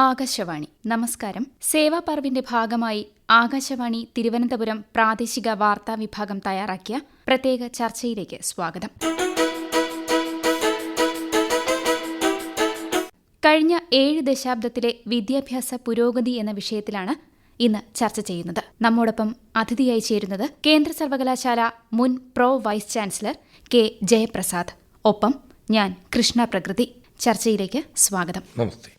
ആകാശവാണി നമസ്കാരം. സേവാപർവിന്റെ ഭാഗമായി ആകാശവാണി തിരുവനന്തപുരം പ്രാദേശിക വാർത്താ വിഭാഗം തയ്യാറാക്കിയ പ്രത്യേക ചർച്ചയിലേക്ക് സ്വാഗതം. കഴിഞ്ഞ 7 ദശാബ്ദത്തിലെ വിദ്യാഭ്യാസ പുരോഗതി എന്ന വിഷയത്തിലാണ് ഇന്ന് ചർച്ച ചെയ്യുന്നത്. നമ്മോടൊപ്പം അതിഥിയായി ചേരുന്നത് കേന്ദ്ര സർവകലാശാല മുൻ pro vice chancellor K Jayaprasad. ഒപ്പം ഞാൻ കൃഷ്ണ പ്രകൃതി. ചർച്ചയിലേക്ക് സ്വാഗതം. നമസ്തേ.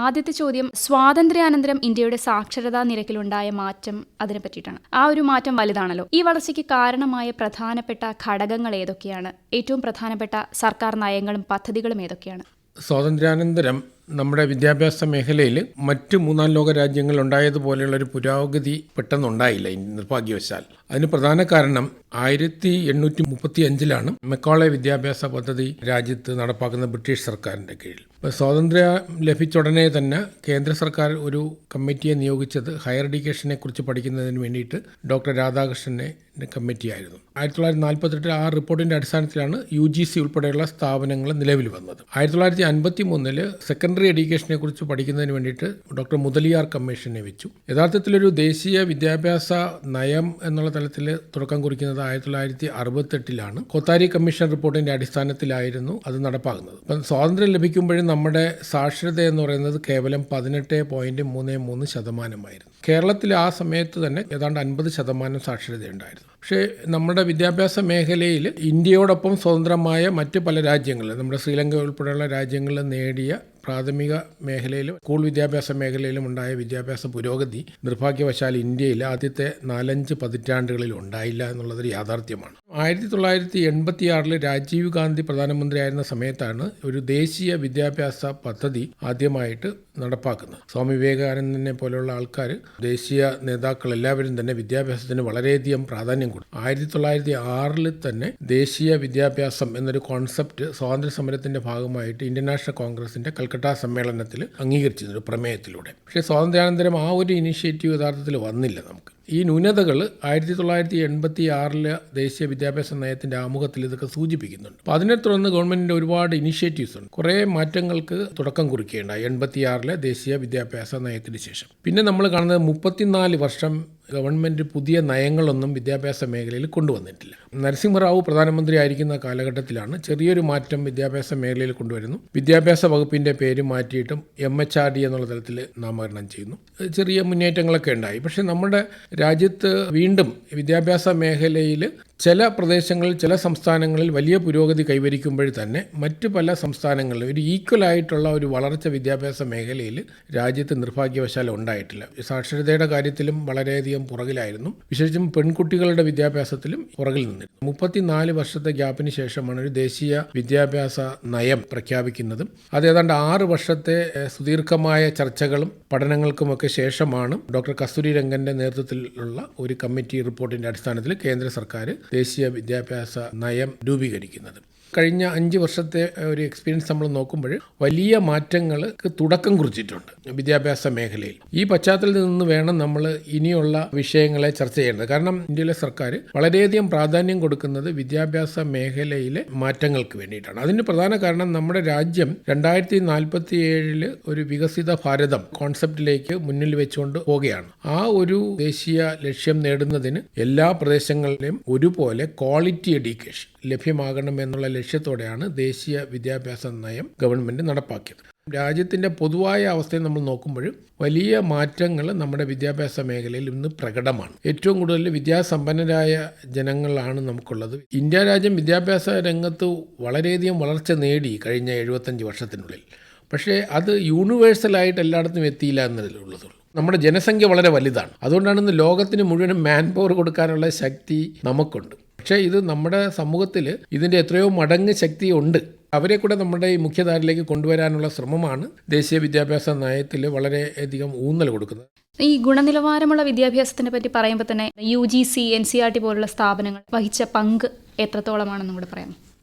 ആദ്യത്തെ ചോദ്യം, സ്വാതന്ത്ര്യാനന്തരം ഇന്ത്യയുടെ സാക്ഷരതാ നിരക്കിലുണ്ടായ മാറ്റം, അതിനെ പറ്റിയിട്ടാണ്. ആ ഒരു മാറ്റം വലുതാണല്ലോ. ഈ വളർച്ചയ്ക്ക് കാരണമായ പ്രധാനപ്പെട്ട ഘടകങ്ങൾ ഏതൊക്കെയാണ്? ഏറ്റവും പ്രധാനപ്പെട്ട സർക്കാർ നയങ്ങളും പദ്ധതികളും ഏതൊക്കെയാണ്? സ്വാതന്ത്ര്യാനന്തരം നമ്മുടെ വിദ്യാഭ്യാസ മേഖലയിൽ മറ്റ് 3-4 ലോക രാജ്യങ്ങൾ ഉണ്ടായതുപോലെയുള്ളൊരു പുരോഗതി പെട്ടെന്നുണ്ടായില്ല, നിർഭാഗ്യവശാൽ. അതിന് പ്രധാന കാരണം 1835 മെക്കോളെ വിദ്യാഭ്യാസ പദ്ധതി രാജ്യത്ത് നടപ്പാക്കുന്ന ബ്രിട്ടീഷ് സർക്കാരിൻ്റെ കീഴിൽ. സ്വാതന്ത്ര്യം ലഭിച്ച ഉടനെ തന്നെ കേന്ദ്ര സർക്കാർ ഒരു കമ്മിറ്റിയെ നിയോഗിച്ചത് ഹയർ എഡ്യൂക്കേഷനെ കുറിച്ച് പഠിക്കുന്നതിന് വേണ്ടിയിട്ട് ഡോക്ടർ രാധാകൃഷ്ണനെ കമ്മിറ്റിയായിരുന്നു. 1948 ആ റിപ്പോർട്ടിൻ്റെ അടിസ്ഥാനത്തിലാണ് UGC ഉൾപ്പെടെയുള്ള സ്ഥാപനങ്ങൾ നിലവിൽ വന്നത്. 1953 സെക്കൻഡറി എഡ്യൂക്കേഷനെ കുറിച്ച് പഠിക്കുന്നതിന് വേണ്ടിയിട്ട് ഡോക്ടർ മുതലിയാർ കമ്മീഷനെ വെച്ചു. യഥാർത്ഥത്തിലൊരു ദേശീയ വിദ്യാഭ്യാസ നയം എന്നുള്ള തലത്തിൽ തുടക്കം കുറിക്കുന്നത് 1968 കൊത്താരി കമ്മീഷൻ റിപ്പോർട്ടിന്റെ അടിസ്ഥാനത്തിലായിരുന്നു അത് നടപ്പാക്കുന്നത്. അപ്പം സ്വാതന്ത്ര്യം ലഭിക്കുമ്പോഴും നമ്മുടെ സാക്ഷരത എന്ന് പറയുന്നത് കേവലം 18.33%. കേരളത്തിൽ ആ സമയത്ത് തന്നെ ഏതാണ്ട് 50% സാക്ഷരതയുണ്ടായിരുന്നു. പക്ഷേ നമ്മുടെ വിദ്യാഭ്യാസ മേഖലയിൽ ഇന്ത്യയോടൊപ്പം സ്വതന്ത്രമായ മറ്റ് പല രാജ്യങ്ങളിൽ, നമ്മുടെ ശ്രീലങ്ക ഉൾപ്പെടെയുള്ള രാജ്യങ്ങളിൽ നേടിയ പ്രാഥമിക മേഖലയിലും സ്കൂൾ വിദ്യാഭ്യാസ മേഖലയിലും ഉണ്ടായ വിദ്യാഭ്യാസ പുരോഗതി നിർഭാഗ്യവശാൽ ഇന്ത്യയിൽ ആദ്യത്തെ 4-5 പതിറ്റാണ്ടുകളിൽ ഉണ്ടായില്ല എന്നുള്ളതൊരു യാഥാർത്ഥ്യമാണ്. 1986 രാജീവ് ഗാന്ധി പ്രധാനമന്ത്രിയായിരുന്ന സമയത്താണ് ഒരു ദേശീയ വിദ്യാഭ്യാസ പദ്ധതി ആദ്യമായിട്ട് നടപ്പാക്കുന്നത്. സ്വാമി വിവേകാനന്ദനെ പോലെയുള്ള ആൾക്കാർ, ദേശീയ നേതാക്കൾ എല്ലാവരും തന്നെ വിദ്യാഭ്യാസത്തിന് വളരെയധികം പ്രാധാന്യം കൊടുത്തു. 1906 തന്നെ ദേശീയ വിദ്യാഭ്യാസം എന്നൊരു കോൺസെപ്റ്റ് സ്വാതന്ത്ര്യ സമരത്തിന്റെ ഭാഗമായിട്ട് ഇന്ത്യൻ നാഷണൽ കോൺഗ്രസിന്റെ കൽക്കട്ട സമ്മേളനത്തിൽ അംഗീകരിച്ചിരുന്നു ഒരു പ്രമേയത്തിലൂടെ. പക്ഷേ സ്വാതന്ത്ര്യാനന്തരം ആ ഒരു ഇനിഷ്യേറ്റീവ് യഥാർത്ഥത്തിൽ വന്നില്ല. നമുക്ക് ഈ ന്യൂനതകൾ 1986 ദേശീയ വിദ്യാഭ്യാസ നയത്തിന്റെ ആമുഖത്തിൽ ഇതൊക്കെ സൂചിപ്പിക്കുന്നുണ്ട്. അപ്പോൾ അതിനെ തുടർന്ന് ഗവൺമെന്റിന്റെ ഒരുപാട് ഇനിഷ്യേറ്റീവ്സ് ഉണ്ട്. കുറേ മാറ്റങ്ങൾക്ക് തുടക്കം കുറിക്കുകയുണ്ടായി 86 ദേശീയ വിദ്യാഭ്യാസ നയത്തിന് ശേഷം. പിന്നെ നമ്മൾ കാണുന്നത് 34 വർഷം ഗവൺമെന്റ് പുതിയ നയങ്ങളൊന്നും വിദ്യാഭ്യാസ മേഖലയിൽ കൊണ്ടുവന്നിട്ടില്ല. നരസിംഹറാവു പ്രധാനമന്ത്രി ആയിരിക്കുന്ന കാലഘട്ടത്തിലാണ് ചെറിയൊരു മാറ്റം വിദ്യാഭ്യാസ മേഖലയിൽ കൊണ്ടുവരുന്നു. വിദ്യാഭ്യാസ വകുപ്പിന്റെ പേര് മാറ്റിയിട്ടും MHRD എന്നുള്ള തലത്തിൽ നാമകരണം ചെയ്യുന്നു. ചെറിയ മുന്നേറ്റങ്ങളൊക്കെ ഉണ്ടായി. പക്ഷേ നമ്മുടെ രാജ്യത്ത് വീണ്ടും വിദ്യാഭ്യാസ മേഖലയിൽ ചില പ്രദേശങ്ങളിൽ, ചില സംസ്ഥാനങ്ങളിൽ വലിയ പുരോഗതി കൈവരിക്കുമ്പോൾ തന്നെ മറ്റ് പല സംസ്ഥാനങ്ങളിലും ഒരു ഈക്വലായിട്ടുള്ള ഒരു വളർച്ച വിദ്യാഭ്യാസ മേഖലയിൽ രാജ്യത്ത് നിർഭാഗ്യവശാൽ ഉണ്ടായിട്ടില്ല. സാക്ഷരതയുടെ കാര്യത്തിലും വളരെയധികം പുറകിലായിരുന്നു. വിശേഷിച്ചും പെൺകുട്ടികളുടെ വിദ്യാഭ്യാസത്തിലും പുറകിൽ നിന്നിരുന്നു. 34 വർഷത്തെ ഗ്യാപ്പിന് ശേഷമാണ് ഒരു ദേശീയ വിദ്യാഭ്യാസ നയം പ്രഖ്യാപിക്കുന്നതും. അത് ഏതാണ്ട് 6 വർഷത്തെ സുദീർഘമായ ചർച്ചകളും പഠനങ്ങൾക്കുമൊക്കെ ശേഷമാണ് ഡോക്ടർ കസ്തൂരി രംഗന്റെ നേതൃത്വത്തിലുള്ള ഒരു കമ്മിറ്റി റിപ്പോർട്ടിന്റെ അടിസ്ഥാനത്തിൽ കേന്ദ്ര സർക്കാർ ദേശീയ വിദ്യാഭ്യാസ നയം രൂപീകരിക്കുന്നത്. കഴിഞ്ഞ 5 വർഷത്തെ ഒരു എക്സ്പീരിയൻസ് നമ്മൾ നോക്കുമ്പോൾ വലിയ മാറ്റങ്ങൾക്ക് തുടക്കം കുറിച്ചിട്ടുണ്ട് വിദ്യാഭ്യാസ മേഖലയിൽ. ഈ പശ്ചാത്തലത്തിൽ നിന്ന് വേണം നമ്മൾ ഇനിയുള്ള വിഷയങ്ങളെ ചർച്ച ചെയ്യേണ്ടത്. കാരണം ഇന്ത്യയിലെ സർക്കാർ വളരെയധികം പ്രാധാന്യം കൊടുക്കുന്നത് വിദ്യാഭ്യാസ മേഖലയിലെ മാറ്റങ്ങൾക്ക് വേണ്ടിയിട്ടാണ്. അതിന് പ്രധാന കാരണം നമ്മുടെ രാജ്യം 2047 ഒരു വികസിത ഭാരതം കോൺസെപ്റ്റിലേക്ക് മുന്നിൽ വെച്ചുകൊണ്ട് പോവുകയാണ്. ആ ഒരു ദേശീയ ലക്ഷ്യം നേടുന്നതിന് എല്ലാ പ്രദേശങ്ങളിലും ഒരുപോലെ ക്വാളിറ്റി എഡ്യൂക്കേഷൻ ലഭ്യമാകണം എന്നുള്ള ലക്ഷ്യത്തോടെയാണ് ദേശീയ വിദ്യാഭ്യാസ നയം ഗവൺമെന്റ് നടപ്പാക്കിയത്. രാജ്യത്തിന്റെ പൊതുവായ അവസ്ഥയെ നമ്മൾ നോക്കുമ്പോൾ വലിയ മാറ്റങ്ങൾ നമ്മുടെ വിദ്യാഭ്യാസ മേഖലയിൽ ഇന്ന് പ്രകടമാണ്. ഏറ്റവും കൂടുതൽ വിദ്യാസമ്പന്നരായ ജനങ്ങളാണ് നമുക്കുള്ളത്. ഇന്ത്യ രാജ്യം വിദ്യാഭ്യാസ രംഗത്ത് വളരെയധികം വളർച്ച നേടി കഴിഞ്ഞ 75 വർഷത്തിനുള്ളിൽ. പക്ഷേ അത് യൂണിവേഴ്സലായിട്ട് എല്ലായിടത്തും എത്തിയില്ല എന്നതിലുള്ളതുള്ളൂ. നമ്മുടെ ജനസംഖ്യ വളരെ വലുതാണ്. അതുകൊണ്ടാണ് ഇന്ന് ലോകത്തിന് മുഴുവൻ മാൻ പവർ കൊടുക്കാനുള്ള ശക്തി നമുക്കുണ്ട്. പക്ഷേ ഇത് നമ്മുടെ സമൂഹത്തിൽ ഇതിൻ്റെ എത്രയോ മടങ്ങ് ശക്തിയുണ്ട്. അവരെ കൂടെ നമ്മുടെ ഈ മുഖ്യധാരയിലേക്ക് കൊണ്ടുവരാനുള്ള ശ്രമമാണ് ദേശീയ വിദ്യാഭ്യാസ നയത്തിൽ വളരെയധികം ഊന്നൽ കൊടുക്കുന്നത്. ഈ ഗുണനിലവാരമുള്ള വിദ്യാഭ്യാസത്തിനെ പറ്റി പറയുമ്പോൾ തന്നെ UGC, NCERT പോലുള്ള സ്ഥാപനങ്ങൾ വഹിച്ച പങ്ക് എത്രത്തോളമാണെന്ന് കൂടെ പറയാം.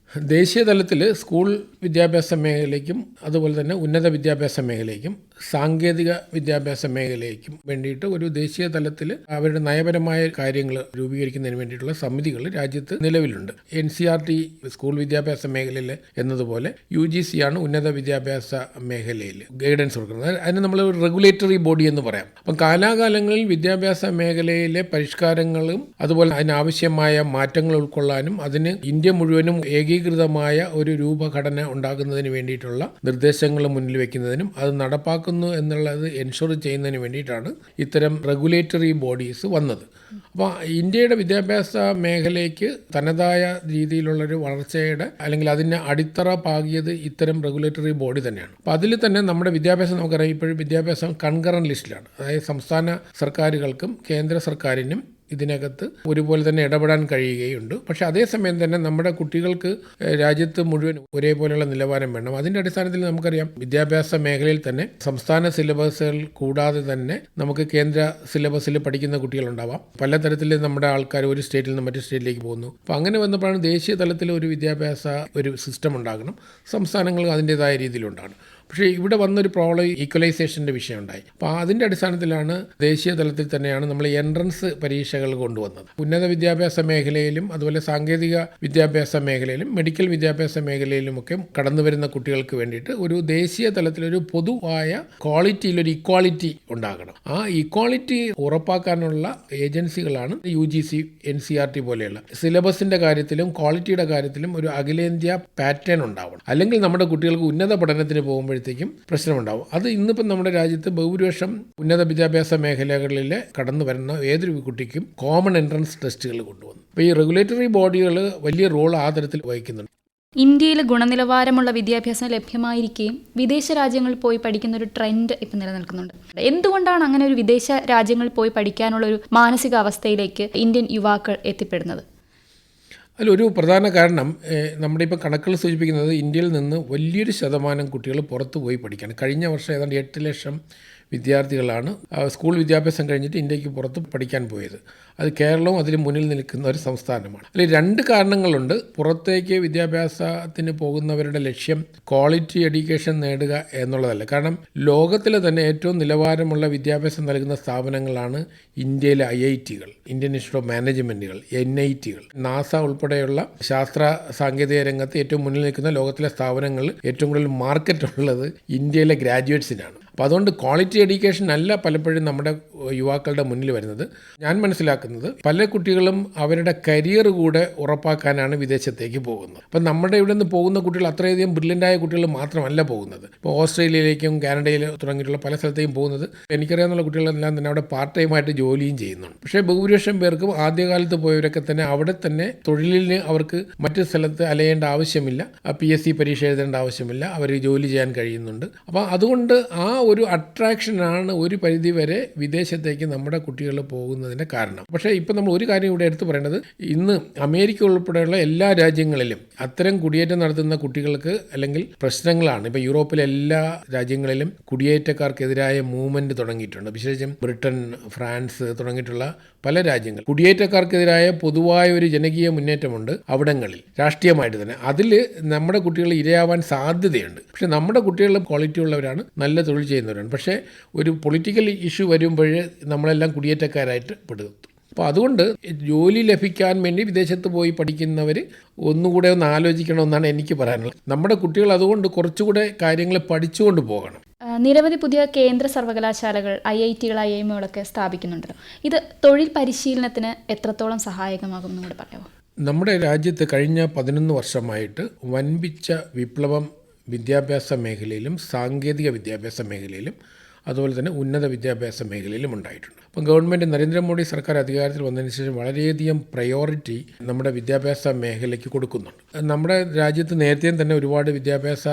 ദേശീയ തലത്തിൽ സ്കൂൾ വിദ്യാഭ്യാസ മേഖലയ്ക്കും അതുപോലെ തന്നെ ഉന്നത വിദ്യാഭ്യാസ മേഖലയ്ക്കും സാങ്കേതിക വിദ്യാഭ്യാസ മേഖലയ്ക്കും വേണ്ടിയിട്ട് ഒരു ദേശീയ തലത്തിൽ അവരുടെ നയപരമായ കാര്യങ്ങൾ രൂപീകരിക്കുന്നതിന് വേണ്ടിയിട്ടുള്ള സമിതികൾ രാജ്യത്ത് നിലവിലുണ്ട്. NCERT സ്കൂൾ വിദ്യാഭ്യാസ മേഖലയിൽ എന്നതുപോലെ UGC ആണ് ഉന്നത വിദ്യാഭ്യാസ മേഖലയിൽ ഗൈഡൻസ് കൊടുക്കുന്നത്. അതിന് നമ്മൾ ഒരു റെഗുലേറ്ററി ബോഡി എന്ന് പറയാം. അപ്പം കാലാകാലങ്ങളിൽ വിദ്യാഭ്യാസ മേഖലയിലെ പരിഷ്കാരങ്ങളും അതുപോലെ അതിനാവശ്യമായ മാറ്റങ്ങൾ ഉൾക്കൊള്ളാനും അതിന് ഇന്ത്യ മുഴുവനും ഏകീകൃതമായ ഒരു രൂപഘടന ഉണ്ടാകുന്നതിന് വേണ്ടിയിട്ടുള്ള നിർദ്ദേശങ്ങൾ മുന്നിൽ വയ്ക്കുന്നതിനും അത് നടപ്പാക്കുന്നു എന്നുള്ളത് എൻഷുർ ചെയ്യുന്നതിന് വേണ്ടിയിട്ടാണ് ഇത്തരം റെഗുലേറ്ററി ബോഡീസ് വന്നത്. അപ്പോൾ ഇന്ത്യയുടെ വിദ്യാഭ്യാസ മേഖലയ്ക്ക് തനതായ രീതിയിലുള്ളൊരു വളർച്ചയുടെ അല്ലെങ്കിൽ അതിന് അടിത്തറ പാകിയത് ഇത്തരം റെഗുലേറ്ററി ബോഡി തന്നെയാണ്. അപ്പോൾ അതിൽ തന്നെ നമ്മുടെ വിദ്യാഭ്യാസം നമുക്കറിയാം, ഇപ്പോഴും വിദ്യാഭ്യാസം കൺകറന്റ് ലിസ്റ്റിലാണ്. അതായത് സംസ്ഥാന സർക്കാരുകൾക്കും കേന്ദ്ര സർക്കാരിനും ഇതിനകത്ത് ഒരുപോലെ തന്നെ ഇടപെടാൻ കഴിയുകയുണ്ട്. പക്ഷെ അതേസമയം തന്നെ നമ്മുടെ കുട്ടികൾക്ക് രാജ്യത്ത് മുഴുവൻ ഒരേപോലെയുള്ള നിലവാരം വേണം. അതിൻ്റെ അടിസ്ഥാനത്തിൽ നമുക്കറിയാം വിദ്യാഭ്യാസ മേഖലയിൽ തന്നെ സംസ്ഥാന സിലബസുകൾ കൂടാതെ തന്നെ നമുക്ക് കേന്ദ്ര സിലബസിൽ പഠിക്കുന്ന കുട്ടികളുണ്ടാവാം. പലതരത്തിൽ നമ്മുടെ ആൾക്കാർ ഒരു സ്റ്റേറ്റിൽ നിന്ന് മറ്റു സ്റ്റേറ്റിലേക്ക് പോകുന്നു. അപ്പോൾ അങ്ങനെ വന്നപ്പോഴാണ് ദേശീയ തലത്തിൽ ഒരു വിദ്യാഭ്യാസ ഒരു സിസ്റ്റം ഉണ്ടാകണം. സംസ്ഥാനങ്ങൾ അതിൻ്റെതായ രീതിയിലുണ്ടാകണം. പക്ഷേ ഇവിടെ വന്നൊരു പ്രോബ്ലം ഈക്വലൈസേഷൻ്റെ വിഷയം ഉണ്ടായി. അപ്പോൾ അതിൻ്റെ അടിസ്ഥാനത്തിലാണ് ദേശീയ തലത്തിൽ തന്നെയാണ് നമ്മൾ എൻട്രൻസ് പരീക്ഷകൾ കൊണ്ടുവന്നത്. ഉന്നത വിദ്യാഭ്യാസ മേഖലയിലും അതുപോലെ സാങ്കേതിക വിദ്യാഭ്യാസ മേഖലയിലും മെഡിക്കൽ വിദ്യാഭ്യാസ മേഖലയിലുമൊക്കെ കടന്നു വരുന്ന കുട്ടികൾക്ക് വേണ്ടിയിട്ട് ഒരു ദേശീയ തലത്തിലൊരു പൊതുവായ ക്വാളിറ്റിയിലൊരു ഇക്വാളിറ്റി ഉണ്ടാകണം. ആ ഇക്വാളിറ്റി ഉറപ്പാക്കാനുള്ള ഏജൻസികളാണ് UGC, NCERT പോലെയുള്ള. സിലബസിൻ്റെ കാര്യത്തിലും ക്വാളിറ്റിയുടെ കാര്യത്തിലും ഒരു അഖിലേന്ത്യാ പാറ്റേൺ ഉണ്ടാവണം. അല്ലെങ്കിൽ നമ്മുടെ കുട്ടികൾക്ക് ഉന്നത പഠനത്തിന് പോകുമ്പോൾ പ്രശ്നമുണ്ടാവും. അത് ഇന്നിപ്പം നമ്മുടെ രാജ്യത്ത് ബഹുഭൂരിപക്ഷം ഉന്നത വിദ്യാഭ്യാസ മേഖലകളിൽ കടന്നു വരുന്ന ഏതൊരു കുട്ടിക്കും കോമൺ എൻട്രൻസ് ടെസ്റ്റുകൾ കൊണ്ടുവന്നു. അപ്പോൾ ഈ റെഗുലേറ്ററി ബോഡികൾ വലിയ റോൾ ആ തരത്തിൽ വഹിക്കുന്നുണ്ട്. ഇന്ത്യയിൽ ഗുണനിലവാരമുള്ള വിദ്യാഭ്യാസം ലഭ്യമായിരിക്കുകയും വിദേശ രാജ്യങ്ങളിൽ പോയി പഠിക്കുന്ന ഒരു ട്രെൻഡ് ഇപ്പം നിലനിൽക്കുന്നുണ്ട്. എന്തുകൊണ്ടാണ് അങ്ങനെ ഒരു വിദേശ രാജ്യങ്ങളിൽ പോയി പഠിക്കാനുള്ള ഒരു മാനസികാവസ്ഥയിലേക്ക് ഇന്ത്യൻ യുവാക്കൾ എത്തിപ്പെടുന്നത്? അതിലൊരു പ്രധാന കാരണം നമ്മുടെ ഇപ്പോൾ കണക്കുകൾ സൂചിപ്പിക്കുന്നത് ഇന്ത്യയിൽ നിന്ന് വലിയൊരു ശതമാനം കുട്ടികൾ പുറത്തു പോയി പഠിക്കുകയാണ്. കഴിഞ്ഞ വർഷം ഏതാണ്ട് 8 ലക്ഷം വിദ്യാർത്ഥികളാണ് സ്കൂൾ വിദ്യാഭ്യാസം കഴിഞ്ഞിട്ട് ഇന്ത്യക്ക് പുറത്ത് പഠിക്കാൻ പോയത്. അത് കേരളവും അതിൽ മുന്നിൽ നിൽക്കുന്ന ഒരു സംസ്ഥാനമാണ്. അതിൽ 2 കാരണങ്ങളുണ്ട്. പുറത്തേക്ക് വിദ്യാഭ്യാസത്തിന് പോകുന്നവരുടെ ലക്ഷ്യം ക്വാളിറ്റി എഡ്യൂക്കേഷൻ നേടുക എന്നുള്ളതല്ല. കാരണം ലോകത്തിലെ തന്നെ ഏറ്റവും നിലവാരമുള്ള വിദ്യാഭ്യാസം നൽകുന്ന സ്ഥാപനങ്ങളാണ് ഇന്ത്യയിലെ IITകൾ, ഇന്ത്യൻ ഇൻസ്റ്റിറ്റ്യൂട്ട് ഓഫ് മാനേജ്മെൻറ്റുകൾ, NITകൾ, നാസ ഉൾപ്പെടെയുള്ള ശാസ്ത്ര സാങ്കേതിക രംഗത്ത് ഏറ്റവും മുന്നിൽ നിൽക്കുന്ന ലോകത്തിലെ സ്ഥാപനങ്ങളിൽ ഏറ്റവും കൂടുതൽ മാർക്കറ്റ് ഉള്ളത് ഇന്ത്യയിലെ ഗ്രാജുവേറ്റ്സിനാണ്. അപ്പോൾ അതുകൊണ്ട് ക്വാളിറ്റി എഡ്യൂക്കേഷൻ അല്ല പലപ്പോഴും നമ്മുടെ യുവാക്കളുടെ മുന്നിൽ വരുന്നത്. ഞാൻ മനസ്സിലാക്കുന്നത് പല കുട്ടികളും അവരുടെ കരിയർ കൂടെ ഉറപ്പാക്കാനാണ് വിദേശത്തേക്ക് പോകുന്നത്. അപ്പം നമ്മുടെ ഇവിടെ നിന്ന് പോകുന്ന കുട്ടികൾ അത്രയധികം ബ്രില്യൻ്റായ കുട്ടികൾ മാത്രമല്ല പോകുന്നത്. ഇപ്പോൾ ഓസ്ട്രേലിയയിലേക്കും കാനഡയിലും തുടങ്ങിയിട്ടുള്ള പല സ്ഥലത്തേക്കും പോകുന്നത് എനിക്കറിയാവുന്ന കുട്ടികളെല്ലാം തന്നെ അവിടെ പാർട്ട് ടൈമായിട്ട് ജോലിയും ചെയ്യുന്നുണ്ട്. പക്ഷേ ബഹുഭൂരിപക്ഷം പേർക്കും ആദ്യകാലത്ത് പോയവരൊക്കെ തന്നെ അവിടെ തന്നെ തൊഴിലിന് അവർക്ക് മറ്റു സ്ഥലത്ത് അലയേണ്ട ആവശ്യമില്ല, PSC പരീക്ഷ എഴുതേണ്ട ആവശ്യമില്ല, അവർ ജോലി ചെയ്യാൻ കഴിയുന്നുണ്ട്. അപ്പോൾ അതുകൊണ്ട് ആ ഒരു അട്രാക്ഷനാണ് ഒരു പരിധിവരെ വിദേശത്തേക്ക് നമ്മുടെ കുട്ടികൾ പോകുന്നതിൻ്റെ കാരണം. പക്ഷേ ഇപ്പം നമ്മൾ ഒരു കാര്യം ഇവിടെ എടുത്തു പറയേണ്ടത്, ഇന്ന് അമേരിക്ക ഉൾപ്പെടെയുള്ള എല്ലാ രാജ്യങ്ങളിലും അത്തരം കുടിയേറ്റം നടത്തുന്ന കുട്ടികൾക്ക് അല്ലെങ്കിൽ പ്രശ്നങ്ങളാണ്. ഇപ്പോൾ യൂറോപ്പിലെ എല്ലാ രാജ്യങ്ങളിലും കുടിയേറ്റക്കാർക്കെതിരായ മൂവ്മെൻറ്റ് തുടങ്ങിയിട്ടുണ്ട്. വിശേഷിച്ചും ബ്രിട്ടൻ, ഫ്രാൻസ് തുടങ്ങിയിട്ടുള്ള പല രാജ്യങ്ങൾ കുടിയേറ്റക്കാർക്കെതിരായ പൊതുവായ ഒരു ജനകീയ മുന്നേറ്റമുണ്ട് അവിടങ്ങളിൽ രാഷ്ട്രീയമായിട്ട് തന്നെ. അതിൽ നമ്മുടെ കുട്ടികൾ ഇരയാവാൻ സാധ്യതയുണ്ട്. പക്ഷേ നമ്മുടെ കുട്ടികൾ ക്വാളിറ്റി ഉള്ളവരാണ്, നല്ല തൊഴിൽ ചെയ്യുന്നവരാണ്. പക്ഷേ ഒരു പൊളിറ്റിക്കൽ ഇഷ്യൂ വരുമ്പോൾ നമ്മളെല്ലാം കുടിയേറ്റക്കാരായിട്ട് പെടുത്തും. അപ്പോൾ അതുകൊണ്ട് ജോലി ലഭിക്കാൻ വേണ്ടി വിദേശത്ത് പോയി പഠിക്കുന്നവർ ഒന്നുകൂടെ ഒന്ന് ആലോചിക്കണമെന്നാണ് എനിക്ക് പറയാനുള്ളത്. നമ്മുടെ കുട്ടികൾ അതുകൊണ്ട് കുറച്ചുകൂടെ കാര്യങ്ങൾ പഠിച്ചുകൊണ്ട് പോകണം. നിരവധി പുതിയ കേന്ദ്ര സർവകലാശാലകൾ, IITകൾ, IIMകളൊക്കെ സ്ഥാപിക്കുന്നുണ്ടല്ലോ. ഇത് തൊഴിൽ പരിശീലനത്തിന് എത്രത്തോളം സഹായകമാകും എന്നുകൂടെ പറയാമോ? നമ്മുടെ രാജ്യത്ത് കഴിഞ്ഞ 11 വർഷമായിട്ട് വൻപിച്ച വിപ്ലവം വിദ്യാഭ്യാസ മേഖലയിലും സാങ്കേതിക വിദ്യാഭ്യാസ മേഖലയിലും അതുപോലെ തന്നെ ഉന്നത വിദ്യാഭ്യാസ മേഖലയിലും ഉണ്ടായിട്ടുണ്ട്. അപ്പം ഗവൺമെൻറ് നരേന്ദ്രമോദി സർക്കാർ അധികാരത്തിൽ വന്നതിന് ശേഷം വളരെയധികം പ്രയോറിറ്റി നമ്മുടെ വിദ്യാഭ്യാസ മേഖലയ്ക്ക് കൊടുക്കുന്നുണ്ട്. നമ്മുടെ രാജ്യത്ത് നേരത്തെയും തന്നെ ഒരുപാട് വിദ്യാഭ്യാസ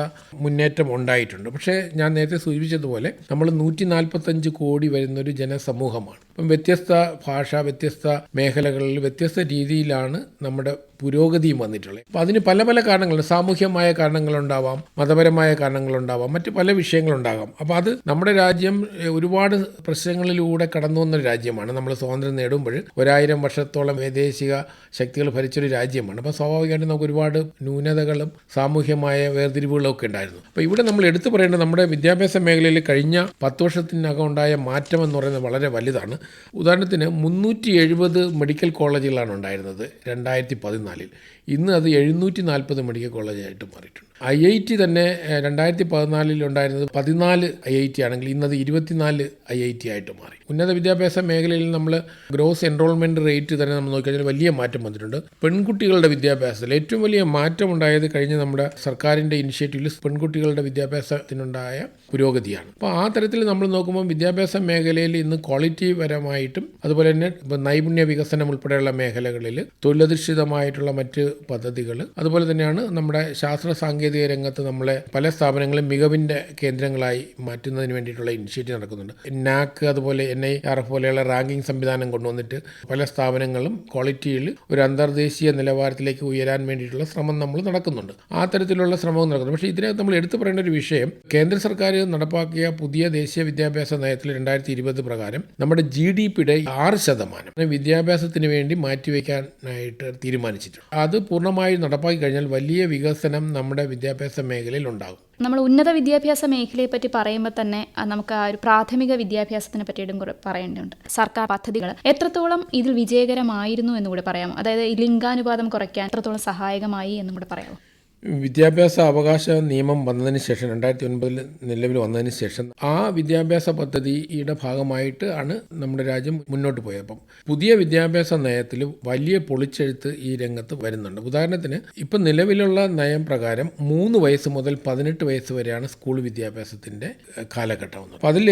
മുന്നേറ്റം ഉണ്ടായിട്ടുണ്ട്. പക്ഷേ ഞാൻ നേരത്തെ സൂചിപ്പിച്ചതുപോലെ നമ്മൾ 145 കോടി വരുന്നൊരു ജനസമൂഹമാണ്. അപ്പം വ്യത്യസ്ത ഭാഷ, വ്യത്യസ്ത മേഖലകളിൽ വ്യത്യസ്ത രീതിയിലാണ് നമ്മുടെ പുരോഗതിയും വന്നിട്ടുള്ളത്. അപ്പോൾ അതിന് പല പല കാരണങ്ങളുണ്ട്. സാമൂഹ്യമായ കാരണങ്ങളുണ്ടാവാം, മതപരമായ കാരണങ്ങളുണ്ടാവാം, മറ്റ് പല വിഷയങ്ങളുണ്ടാകാം. അപ്പോൾ അത് നമ്മുടെ രാജ്യം ഒരുപാട് പ്രശ്നങ്ങളിലൂടെ കടന്നു വന്നൊരു രാജ്യമാണ്. നമ്മൾ സ്വാതന്ത്ര്യം നേടുമ്പോൾ 1000 വർഷത്തോളം വൈദേശിക ശക്തികൾ ഭരിച്ചൊരു രാജ്യമാണ്. അപ്പോൾ സ്വാഭാവികമായിട്ടും നമുക്ക് ഒരുപാട് ന്യൂനതകളും സാമൂഹ്യമായ വേർതിരിവുകളും ഒക്കെ ഉണ്ടായിരുന്നു. അപ്പോൾ ഇവിടെ നമ്മൾ എടുത്തു പറയേണ്ടത് നമ്മുടെ വിദ്യാഭ്യാസ മേഖലയിൽ കഴിഞ്ഞ 10 വർഷത്തിനകം ഉണ്ടായ മാറ്റം എന്ന് പറയുന്നത് വളരെ വലുതാണ്. ഉദാഹരണത്തിന് 370 മെഡിക്കൽ കോളേജുകളാണ് ഉണ്ടായിരുന്നത് 2014. ഇന്ന് അത് 740 മെഡിക്കൽ കോളേജായിട്ട് മാറിയിട്ടുണ്ട്. IIT തന്നെ 2014 ഉണ്ടായിരുന്നത് 14 IIT ആണെങ്കിൽ ഇന്നത് 24 IIT ആയിട്ട് മാറി. ഉന്നത വിദ്യാഭ്യാസ മേഖലയിൽ നമ്മൾ ഗ്രോസ് എൻറോൾമെൻറ്റ് റേറ്റ് തന്നെ നമ്മൾ നോക്കിക്കഴിഞ്ഞാൽ വലിയ മാറ്റം വന്നിട്ടുണ്ട്. പെൺകുട്ടികളുടെ വിദ്യാഭ്യാസത്തിൽ ഏറ്റവും വലിയ മാറ്റം ഉണ്ടായത് കഴിഞ്ഞ നമ്മുടെ സർക്കാരിൻ്റെ ഇനിഷ്യേറ്റീവിൽ പെൺകുട്ടികളുടെ വിദ്യാഭ്യാസത്തിനുണ്ടായ പുരോഗതിയാണ്. അപ്പോൾ ആ തരത്തിൽ നമ്മൾ നോക്കുമ്പോൾ വിദ്യാഭ്യാസ മേഖലയിൽ ഇന്ന് ക്വാളിറ്റി പരമായിട്ടും അതുപോലെ തന്നെ നൈപുണ്യ വികസനം ഉൾപ്പെടെയുള്ള മേഖലകളിൽ തൊഴിലധിഷ്ഠിതമായിട്ടുള്ള മറ്റ് പദ്ധതികൾ, അതുപോലെ തന്നെയാണ് നമ്മുടെ ശാസ്ത്ര സാങ്കേതിക രംഗത്ത് നമ്മളെ പല സ്ഥാപനങ്ങളും മികവിൻ്റെ കേന്ദ്രങ്ങളായി മാറ്റുന്നതിന് വേണ്ടിയിട്ടുള്ള ഇനിഷ്യേറ്റീവ് നടക്കുന്നുണ്ട്. NAC അതുപോലെ NIRF പോലെയുള്ള റാങ്കിംഗ് സംവിധാനം കൊണ്ടുവന്നിട്ട് പല സ്ഥാപനങ്ങളും ക്വാളിറ്റിയിൽ ഒരു അന്തർദേശീയ നിലവാരത്തിലേക്ക് ഉയരാൻ വേണ്ടിയിട്ടുള്ള ശ്രമം നമ്മൾ നടക്കുന്നുണ്ട്. ആ തരത്തിലുള്ള ശ്രമവും നടക്കുന്നുണ്ട്. പക്ഷേ ഇതിനകത്ത് നമ്മൾ എടുത്തു പറയേണ്ട ഒരു വിഷയം, കേന്ദ്ര സർക്കാർ നടപ്പാക്കിയ പുതിയ ദേശീയ വിദ്യാഭ്യാസ നയത്തിൽ 2020 പ്രകാരം നമ്മുടെ GDPയുടെ 6% വിദ്യാഭ്യാസത്തിന് വേണ്ടി മാറ്റിവെക്കാനായിട്ട് തീരുമാനിച്ചിട്ടുണ്ട്. അത് പൂർണ്ണമായും നടപ്പാക്കി കഴിഞ്ഞാൽ വലിയ വികസനം നമ്മുടെ വിദ്യാഭ്യാസ മേഖലയിൽ ഉണ്ടാകും. നമ്മൾ ഉന്നത വിദ്യാഭ്യാസ മേഖലയെ പറ്റി പറയുമ്പോൾ തന്നെ നമുക്ക് ആ ഒരു പ്രാഥമിക വിദ്യാഭ്യാസത്തിനെ പറ്റിയിട്ടും കൂടെ പറയേണ്ടതുണ്ട്. സർക്കാർ പദ്ധതികൾ എത്രത്തോളം ഇതിൽ വിജയകരമായിരുന്നു എന്നും കൂടെ പറയാമോ? അതായത് ലിംഗാനുപാതം കുറയ്ക്കാൻ എത്രത്തോളം സഹായകമായി എന്നും കൂടെ പറയാമോ? വിദ്യാഭ്യാസ അവകാശ നിയമം വന്നതിന് ശേഷം 2009 നിലവിൽ വന്നതിന് ശേഷം ആ വിദ്യാഭ്യാസ പദ്ധതിയുടെ ഭാഗമായിട്ട് ആണ് നമ്മുടെ രാജ്യം മുന്നോട്ട് പോയത്. അപ്പം പുതിയ വിദ്യാഭ്യാസ നയത്തിൽ വലിയ പൊളിച്ചെഴുത്ത് ഈ രംഗത്ത് വരുന്നുണ്ട്. ഉദാഹരണത്തിന് ഇപ്പം നിലവിലുള്ള നയം പ്രകാരം 3 വയസ്സ് മുതൽ 18 വയസ്സ് വരെയാണ് സ്കൂൾ വിദ്യാഭ്യാസത്തിൻ്റെ കാലഘട്ടം. അപ്പം അതിൽ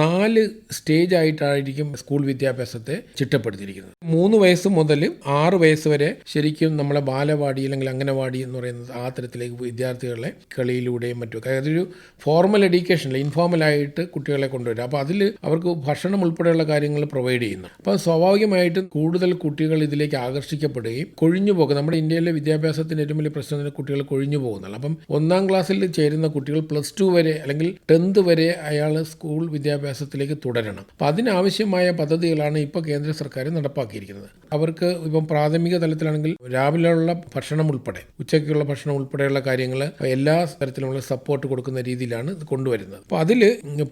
4 സ്റ്റേജ് ആയിട്ടായിരിക്കും സ്കൂൾ വിദ്യാഭ്യാസത്തെ ചിട്ടപ്പെടുത്തിയിരിക്കുന്നത്. 3 വയസ്സ് മുതൽ 6 വയസ്സ് വരെ ശരിക്കും നമ്മളെ ബാലവാടി അല്ലെങ്കിൽ അംഗനവാടി എന്ന് പറയുന്നത് ആ തരത്തിലേക്ക് വിദ്യാർത്ഥികളെ കളിയിലൂടെയും മറ്റുമൊക്കെ, അതൊരു ഫോർമൽ എഡ്യൂക്കേഷനിൽ ഇൻഫോർമലായിട്ട് കുട്ടികളെ കൊണ്ടുവരിക. അപ്പോൾ അതിൽ അവർക്ക് ഭക്ഷണം ഉൾപ്പെടെയുള്ള കാര്യങ്ങൾ പ്രൊവൈഡ് ചെയ്യുന്നു. അപ്പോൾ സ്വാഭാവികമായിട്ടും കൂടുതൽ കുട്ടികൾ ഇതിലേക്ക് ആകർഷിക്കപ്പെടുകയും കൊഴിഞ്ഞു പോകും. നമ്മുടെ ഇന്ത്യയിലെ വിദ്യാഭ്യാസത്തിൻ്റെ ഏറ്റവും വലിയ പ്രശ്നം കുട്ടികൾ കൊഴിഞ്ഞു പോകുന്നതാണ്. അപ്പം 1ാം ക്ലാസ്സിൽ ചേരുന്ന കുട്ടികൾ +2 വരെ അല്ലെങ്കിൽ 10th വരെ അയാൾ സ്കൂൾ വിദ്യാഭ്യാസത്തിലേക്ക് തുടരണം. അപ്പോൾ അതിനാവശ്യമായ പദ്ധതികളാണ് ഇപ്പോൾ കേന്ദ്ര സർക്കാർ നടപ്പാക്കിയിരിക്കുന്നത്. അവർക്ക് ഇപ്പം പ്രാഥമിക തലത്തിലാണെങ്കിൽ രാവിലെയുള്ള ഭക്ഷണം ഉൾപ്പെടെ ഉച്ചയ്ക്കുള്ള ഭക്ഷണം ഉൾപ്പെടെയുള്ള കാര്യങ്ങൾ എല്ലാ തരത്തിലുമുള്ള സപ്പോർട്ട് കൊടുക്കുന്ന രീതിയിലാണ് ഇത് കൊണ്ടുവരുന്നത്. അപ്പോൾ അതിൽ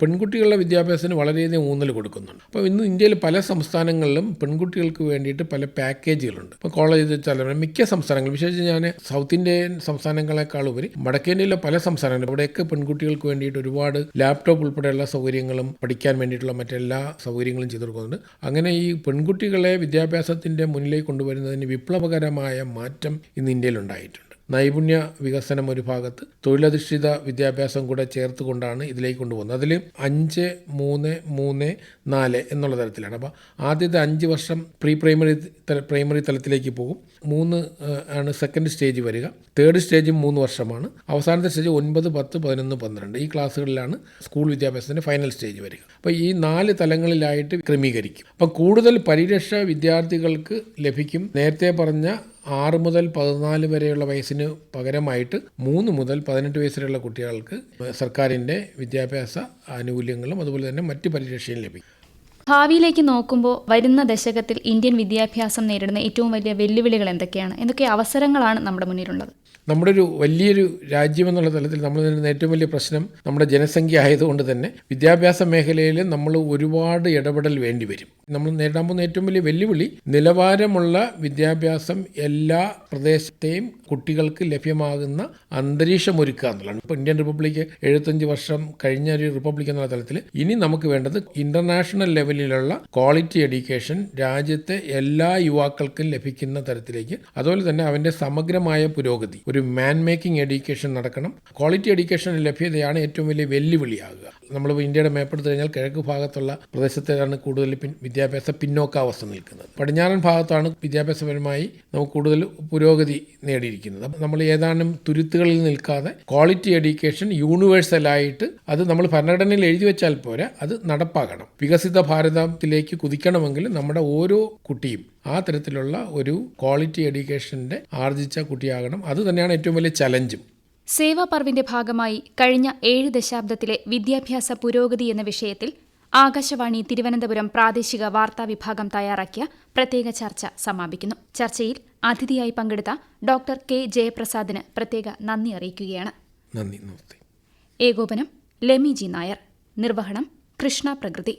പെൺകുട്ടികളുടെ വിദ്യാഭ്യാസത്തിന് വളരെയധികം ഊന്നൽ കൊടുക്കുന്നുണ്ട്. അപ്പോൾ ഇന്ന് ഇന്ത്യയിൽ പല സംസ്ഥാനങ്ങളിലും പെൺകുട്ടികൾക്ക് വേണ്ടിയിട്ട് പല പാക്കേജുകളുണ്ട്. ഇപ്പോൾ കോളേജ് തലമുറ മിക്ക സംസ്ഥാനങ്ങളും, വിശേഷിച്ച് ഞാൻ സൗത്ത് ഇന്ത്യൻ സംസ്ഥാനങ്ങളെക്കാൾ ഉപരി വടക്കേന്ത്യയിലെ പല സംസ്ഥാനങ്ങളും ഇവിടെയൊക്കെ പെൺകുട്ടികൾക്ക് വേണ്ടിയിട്ട് ഒരുപാട് ലാപ്ടോപ്പ് ഉൾപ്പെടെയുള്ള സൗകര്യങ്ങളും പഠിക്കാൻ വേണ്ടിയിട്ടുള്ള മറ്റെല്ലാ സൗകര്യങ്ങളും ചെയ്തു കൊടുക്കുന്നുണ്ട്. അങ്ങനെ ഈ പെൺകുട്ടികളെ വിദ്യാഭ്യാസത്തിൻ്റെ മുന്നിലേക്ക് കൊണ്ടുവരുന്നതിന് വിപ്ലവകരമായ മാറ്റം ഇന്ന് ഇന്ത്യയിലുണ്ടായിട്ടുണ്ട്. നൈപുണ്യ വികസനം ഒരു ഭാഗത്ത്, തൊഴിലധിഷ്ഠിത വിദ്യാഭ്യാസം കൂടെ ചേർത്തുകൊണ്ടാണ് ഇതിലേക്ക് കൊണ്ടുപോകുന്നത്. അതിൽ 5, 3, 3, 4 എന്നുള്ള തരത്തിലാണ്. അപ്പോൾ ആദ്യത്തെ 5 വർഷം പ്രൈമറി തലത്തിലേക്ക് പോകും. 3 ആണ് സെക്കൻഡ് സ്റ്റേജ് വരിക. തേർഡ് സ്റ്റേജും 3 വർഷമാണ്. അവസാനത്തെ സ്റ്റേജ് 9, 10, 11, 12 ഈ ക്ലാസ്സുകളിലാണ് സ്കൂൾ വിദ്യാഭ്യാസത്തിൻ്റെ ഫൈനൽ സ്റ്റേജ് വരിക. അപ്പോൾ ഈ 4 തലങ്ങളിലായിട്ട് ക്രമീകരിക്കും. അപ്പം കൂടുതൽ പരിരക്ഷ വിദ്യാർത്ഥികൾക്ക് ലഭിക്കും. നേരത്തെ പറഞ്ഞ 6 മുതൽ 14 വരെയുള്ള വയസ്സിന് പകരമായിട്ട് 3 മുതൽ 18 വയസ്സ് വരെയുള്ള കുട്ടികൾക്ക് സർക്കാരിൻ്റെ വിദ്യാഭ്യാസ ആനുകൂല്യങ്ങളും അതുപോലെ തന്നെ മറ്റ് പരിരക്ഷയും ലഭിക്കും. ഭാവിയിലേക്ക് നോക്കുമ്പോൾ വരുന്ന ദശകത്തിൽ ഇന്ത്യൻ വിദ്യാഭ്യാസം നേരിടുന്ന ഏറ്റവും വലിയ വെല്ലുവിളികൾ എന്തൊക്കെയാണ്? എന്തൊക്കെ അവസരങ്ങളാണ് നമ്മുടെ മുന്നിലുള്ളത്? നമ്മുടെ ഒരു വലിയൊരു രാജ്യമെന്നുള്ള തലത്തിൽ നമ്മൾ നേരിടുന്ന ഏറ്റവും വലിയ പ്രശ്നം നമ്മുടെ ജനസംഖ്യ ആയതുകൊണ്ട് തന്നെ വിദ്യാഭ്യാസ മേഖലയിൽ നമ്മൾ ഒരുപാട് ഇടപെടൽ വേണ്ടി വരും. നമ്മൾ നേരിടാൻ പോകുന്ന ഏറ്റവും വലിയ വെല്ലുവിളി നിലവാരമുള്ള വിദ്യാഭ്യാസം എല്ലാ പ്രദേശത്തെയും കുട്ടികൾക്ക് ലഭ്യമാകുന്ന അന്തരീക്ഷം ഒരുക്കുക എന്നുള്ളതാണ്. ഇപ്പോൾ ഇന്ത്യൻ റിപ്പബ്ലിക്ക് 75 വർഷം കഴിഞ്ഞ ഒരു റിപ്പബ്ലിക് എന്നുള്ള തലത്തിൽ ഇനി നമുക്ക് വേണ്ടത് ഇൻ്റർനാഷണൽ ലെവലിലുള്ള ക്വാളിറ്റി എഡ്യൂക്കേഷൻ രാജ്യത്തെ എല്ലാ യുവാക്കൾക്കും ലഭിക്കുന്ന തരത്തിലേക്ക്, അതുപോലെ തന്നെ അവൻ്റെ സമഗ്രമായ പുരോഗതി, ഒരു മാൻ മേക്കിംഗ് എഡ്യൂക്കേഷൻ നടക്കണം. ക്വാളിറ്റി എഡ്യൂക്കേഷൻ ലഭ്യതയാണ് ഏറ്റവും വലിയ വെല്ലുവിളിയാകുക. നമ്മൾ ഇന്ത്യയുടെ മേപ്പെടുത്തു കഴിഞ്ഞാൽ കിഴക്ക് ഭാഗത്തുള്ള പ്രദേശത്തേക്കാണ് കൂടുതൽ വിദ്യാഭ്യാസ പിന്നോക്കാവസ്ഥ നിൽക്കുന്നത്. പടിഞ്ഞാറൻ ഭാഗത്താണ് വിദ്യാഭ്യാസപരമായി നമുക്ക് കൂടുതൽ പുരോഗതി നേടിയിരിക്കുന്നത്. നമ്മൾ ഏതാനും തുരുത്തുകളിൽ നിൽക്കാതെ ക്വാളിറ്റി എഡ്യൂക്കേഷൻ യൂണിവേഴ്സലായിട്ട് അത് നമ്മൾ ഭരണഘടനയിൽ എഴുതി വെച്ചാൽ പോരാ, അത് നടപ്പാക്കണം. വികസിത ഭാരതത്തിലേക്ക് കുതിക്കണമെങ്കിൽ നമ്മുടെ ഓരോ കുട്ടിയും ആ തരത്തിലുള്ള ഒരു ക്വാളിറ്റി എഡ്യൂക്കേഷൻ്റെ ആർജിച്ച കുട്ടിയാകണം. അത് തന്നെയാണ് ഏറ്റവും വലിയ ചലഞ്ചും. സേവാ പർവിന്റെ ഭാഗമായി കഴിഞ്ഞ 7 ദശാബ്ദത്തിലെ വിദ്യാഭ്യാസ പുരോഗതി എന്ന വിഷയത്തിൽ ആകാശവാണി തിരുവനന്തപുരം പ്രാദേശിക വാർത്താ വിഭാഗം തയ്യാറാക്കിയ പ്രത്യേക ചർച്ച സമാപിക്കുന്നു. ചർച്ചയിൽ അതിഥിയായി പങ്കെടുത്ത ഡോക്ടർ കെ ജയപ്രസാദിന് പ്രത്യേക നന്ദി അറിയിക്കുകയാണ്. നന്ദി. നമസ്തേ. ഏകോപനം ലെമി ജി നായർ. നിർവഹണം കൃഷ്ണ പ്രകൃതി.